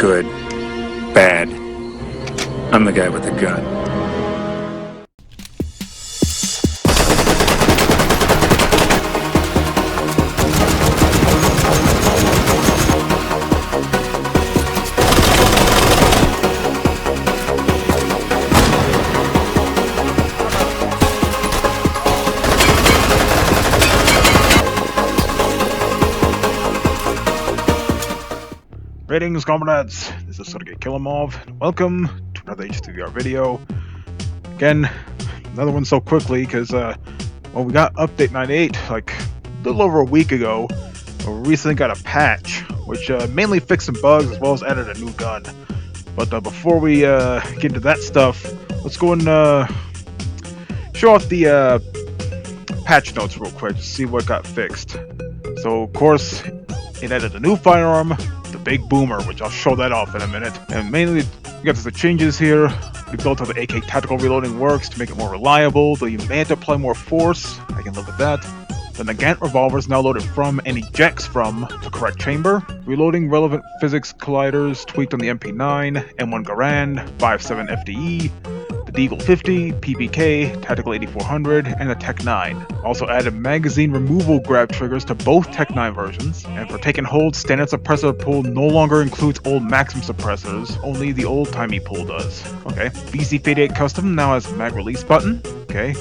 good, bad. I'm the guy with the gun. Greetings, comrades. This is Sergei Kilemov. Welcome to another H3VR video. Again, another one so quickly because, we got update 98 like a little over a week ago. We recently got a patch which mainly fixed some bugs as well as added a new gun. But before we get into that stuff, let's go and show off the patch notes real quick to see what got fixed. So, of course, it added a new firearm, the Big Boomer, which I'll show that off in a minute. And mainly, we got the changes here. We built how the AK tactical reloading works to make it more reliable, though you may have to apply more force. I can live with that. The Nagant revolver is now loaded from and ejects from the correct chamber. Reloading relevant physics colliders tweaked on the MP9, M1 Garand, 5.7 FDE, the Deagle 50, PPK, Tactical 8400, and the Tech 9. Also added magazine removal grab triggers to both Tech 9 versions. And for take and hold, standard suppressor pull no longer includes old Maxim suppressors, only the old-timey pull does. Okay. BC58 Custom now has a mag release button. Okay.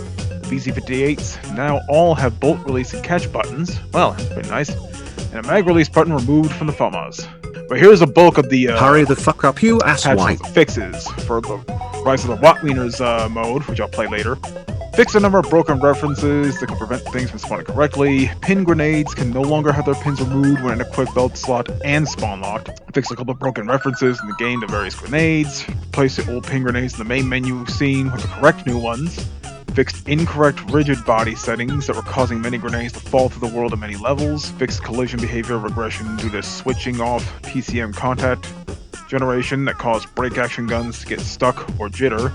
BC58s now all have bolt release and catch buttons. Well, that's pretty nice. And a mag release button removed from the FOMAs. But here's the bulk of the hurry the fuck up, you asswipe. Fixes for the Rise of the Wattwieners mode, which I'll play later. Fix a number of broken references that can prevent things from spawning correctly. Pin grenades can no longer have their pins removed when in a quick belt slot and spawn locked. Fix a couple of broken references in the game to various grenades. Replace the old pin grenades in the main menu scene with the correct new ones. Fixed incorrect rigid body settings that were causing many grenades to fall through the world at many levels. Fixed collision behavior regression due to switching off PCM contact generation that caused break action guns to get stuck or jitter.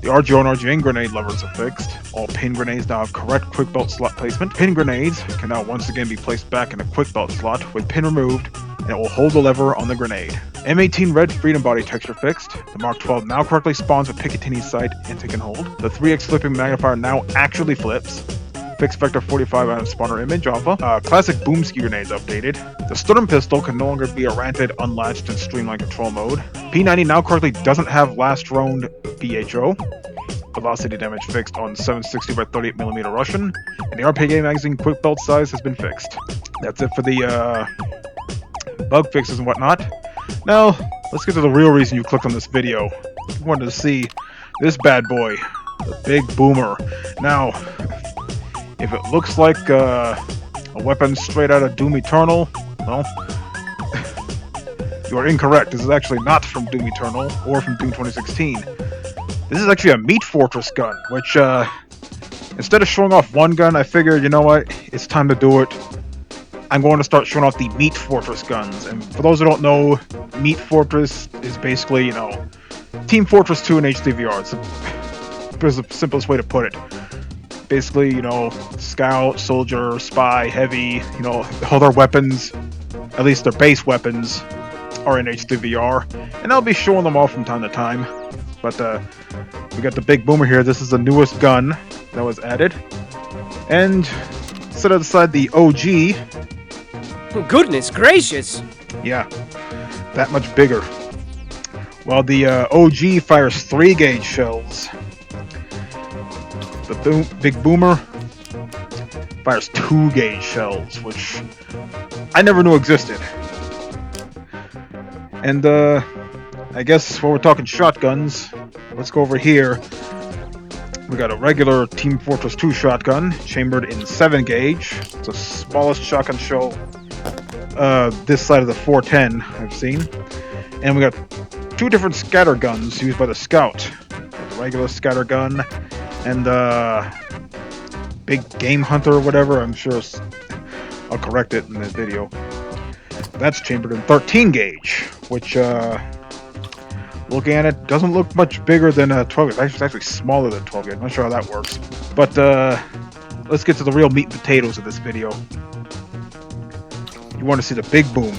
The RGO and RGN grenade levers are fixed. All pin grenades now have correct quick belt slot placement. Pin grenades can now once again be placed back in a quick belt slot with pin removed, and it will hold the lever on the grenade. M18 red freedom body texture fixed. The Mark 12 now correctly spawns with Picatinny sight and take and hold. The 3x flipping magnifier now actually flips. Fixed Vector 45 out of spawner image alpha. Classic BOOMSTICK grenades updated. The Sturm pistol can no longer be a ranted, unlatched, and streamlined control mode. P90 now correctly doesn't have last round BHO. Velocity damage fixed on 760 by 38mm Russian. And the RPG magazine quick belt size has been fixed. That's it for the bug fixes and whatnot. Now, let's get to the real reason you clicked on this video. You wanted to see this bad boy, the Big Boomer. Now, if it looks like a weapon straight out of Doom Eternal, well, you are incorrect. This is actually not from Doom Eternal or from Doom 2016. This is actually a Meat Fortress gun, which, instead of showing off one gun, I figured, you know what, it's time to do it. I'm going to start showing off the Meat Fortress guns. And for those who don't know, Meat Fortress is basically, you know, Team Fortress 2 in H3VR. It's the simplest way to put it. Basically, you know, scout, soldier, spy, heavy, you know, all their weapons, at least their base weapons, are in H3VR. And I'll be showing them all from time to time. But we got the Big Boomer here. This is the newest gun that was added. And set aside the OG. Goodness gracious! Yeah, that much bigger. While the OG fires 3 gauge shells, the Big Boomer fires 2 gauge shells, which I never knew existed. And I guess while we're talking shotguns, let's go over here. We got a regular Team Fortress 2 shotgun, chambered in 7 gauge. It's the smallest shotgun shell this side of the 410 I've seen. And we got 2 different scatter guns used by the Scout. The regular scatter gun and the Big Game Hunter or whatever. I'm sure I'll correct it in the video. That's chambered in 13 gauge, which looking at it, doesn't look much bigger than a 12 gauge. It's actually smaller than 12 gauge. I'm not sure how that works. But let's get to the real meat and potatoes of this video. You want to see the Big Boom.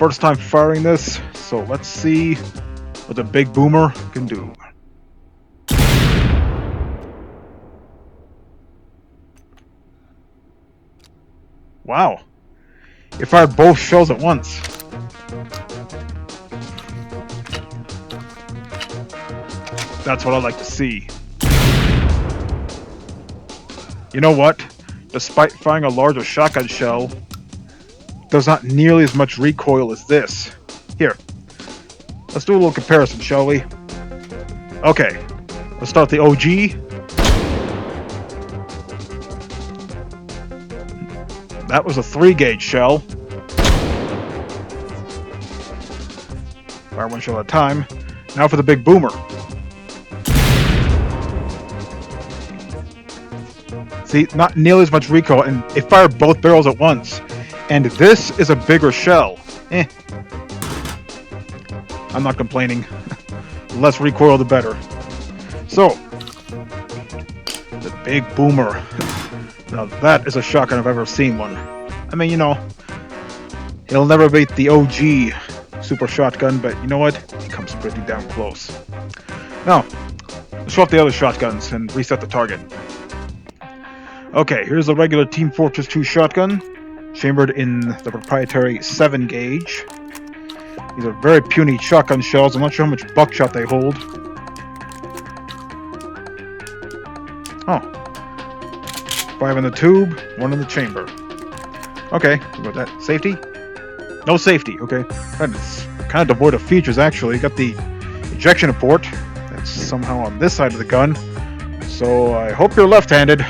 First time firing this, So let's see what the big boomer can do. Wow. It fired both shells at once. That's what I like to see. You know what? Despite firing a larger shotgun shell, it does not nearly as much recoil as this. Here, let's do a little comparison, shall we? Okay, let's start the OG. That was a 3-gauge shell. Fire one shell at a time. Now for the big boomer. See, not nearly as much recoil, and it fired both barrels at once. And this is a bigger shell. I'm not complaining. The less recoil, the better. So, the big boomer. Now that is a shotgun if I've ever seen one. I mean, you know, it'll never beat the OG super shotgun, but you know what? It comes pretty damn close. Now, let's show off the other shotguns and reset the target. Okay, here's the regular Team Fortress 2 shotgun, chambered in the proprietary 7-gauge. These are very puny shotgun shells. I'm not sure how much buckshot they hold. Oh. 5 in the tube, 1 in the chamber. Okay, what about that? Safety? No safety, okay. That is kind of devoid of features, actually. You got the ejection port. That's somehow on this side of the gun. So I hope you're left-handed.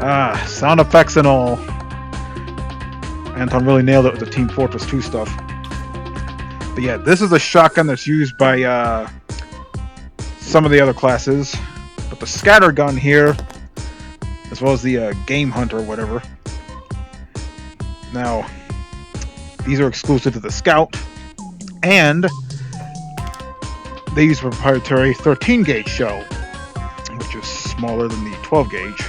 Ah, sound effects and all. Anton really nailed it with the Team Fortress 2 stuff. But yeah, this is a shotgun that's used by some of the other classes. But the scatter gun here, as well as the game hunter or whatever. Now, these are exclusive to the Scout. And they use a proprietary 13-gauge shell, which is smaller than the 12-gauge.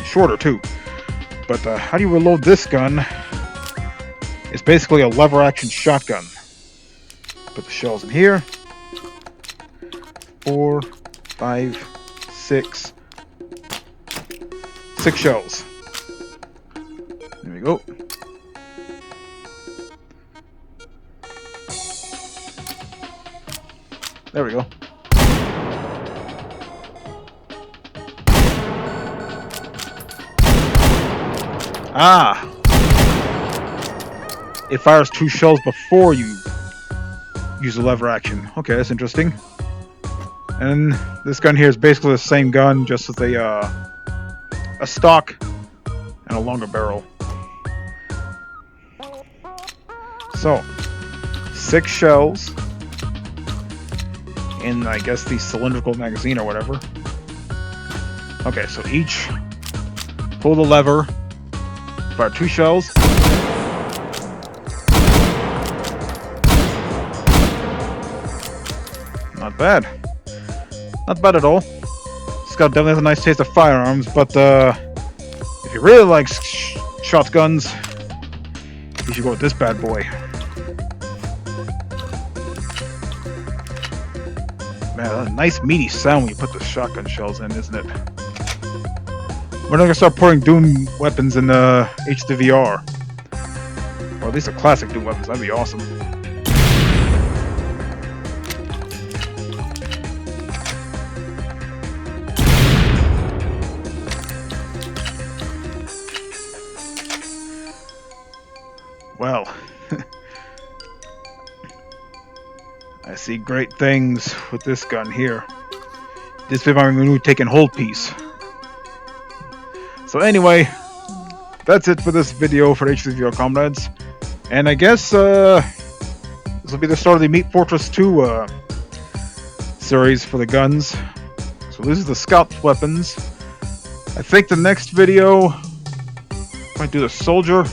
Shorter too. But how do you reload this gun? It's basically a lever action shotgun. Put the shells in here. 4, 5, 6. 6 shells. There we go. There we go. Ah! It fires 2 shells before you use the lever action. Okay, that's interesting. And this gun here is basically the same gun, just with a stock and a longer barrel. So, 6 shells in, I guess, the cylindrical magazine or whatever. Okay, so each pull the lever. Fire 2 shells. Not bad. Not bad at all. This guy definitely has a nice taste of firearms, but if you really like shotguns, you should go with this bad boy. Man, a nice meaty sound when you put the shotgun shells in, isn't it? We're not gonna start pouring Doom weapons in H3VR. Or at least a classic Doom weapons, that'd be awesome. Well, I see great things with this gun here. This is my new taking hold piece. So anyway, that's it for this video for H3VR comrades. And I guess this will be the start of the Meat Fortress 2 series for the guns. So this is the Scout weapons. I think the next video might do the Soldier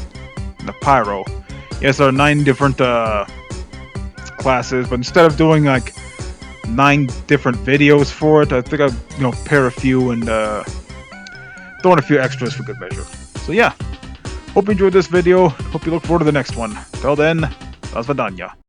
and the Pyro. Yes, there are 9 different classes, but instead of doing like 9 different videos for it. I think I'll pair a few and throw in a few extras for good measure. So yeah, hope you enjoyed this video. Hope you look forward to the next one. Till then, do svidaniya.